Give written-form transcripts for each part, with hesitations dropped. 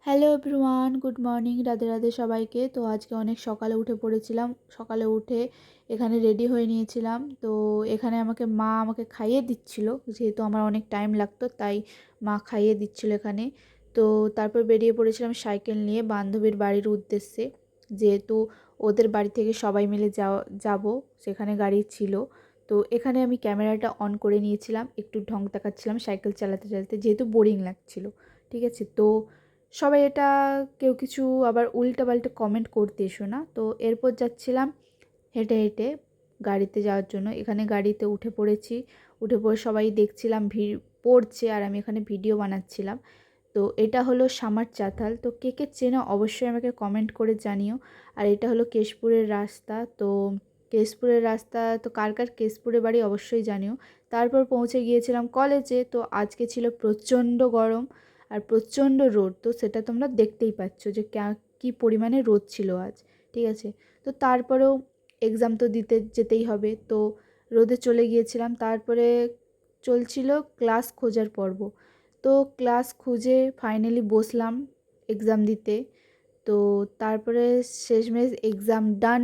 Hello everyone, good morning, Radhe Radhe সবাইকে। তো আজকে অনেক সকালে উঠে পড়েছিলাম। সকালে উঠে এখানে রেডি হয়ে নিয়েছিলাম। তো এখানে মা আমাকে খাইয়ে দিচ্ছিল, যেহেতু আমার অনেক টাইম লাগতো তাই মা খাইয়ে দিচ্ছিল এখানে। তো তারপর বেরিয়ে পড়েছিলাম সাইকেল নিয়ে বান্ধবীর বাড়ির উদ্দেশ্যে, যেহেতু ওদের বাড়ি থেকে সবাই মিলে যাব, সেখানে গাড়ি ছিল। তো এখানে আমি ক্যামেরাটা অন করে নিয়েছিলাম, একটু ঢং দেখাচ্ছিলাম সাইকেল চালাতে চালাতে, যেহেতু বোরিং লাগছিল। ঠিক আছে, তো সবাই এটা কেউ কিছু আবার উল্টাপাল্টা কমেন্ট করতে এসো না। তো এরপর যাচ্ছিলাম হেঁটে হেঁটে গাড়িতে যাওয়ার জন্য। এখানে গাড়িতে উঠে পড়েছি, উঠে পড়ে সবাই দেখছিলাম ভিড় পড়ছে আর আমি এখানে ভিডিও বানাচ্ছিলাম। তো এটা হলো সামার চাতাল। তো কে কে চেনো অবশ্যই আমাকে কমেন্ট করে জানিও। আর এটা হলো কেশপুরের রাস্তা। তো কেশপুরের রাস্তা, তো কার কার কেশপুরের বাড়ি অবশ্যই জানিও। তারপর পৌঁছে গিয়েছিলাম কলেজে। তো আজকে ছিল প্রচণ্ড গরম আর প্রচণ্ড রোদ। তো সেটা তোমরা দেখতেই পাচ্ছ যে কী পরিমাণে রোদ ছিল আজ। ঠিক আছে, তো তারপরেও এক্সাম তো দিতে যেতেই হবে। তো রোদে চলে গিয়েছিলাম। তারপরে চলছিল ক্লাস খোঁজার পর্ব। তো ক্লাস খুঁজে ফাইনালি বসলাম এক্সাম দিতে। তো তারপরে শেষমেশ এক্সাম ডান,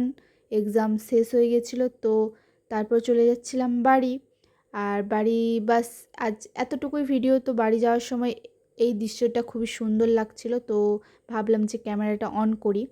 এক্সাম শেষ হয়ে গেছিলো। তো তারপর চলে যাচ্ছিলাম বাড়ি। আর বাড়ি বাস, আজ এতটুকুই ভিডিও। তো বাড়ি যাওয়ার সময় এই দৃশ্যটা খুবই সুন্দর লাগছিল, তো ভাবলাম যে ক্যামেরাটা অন করি।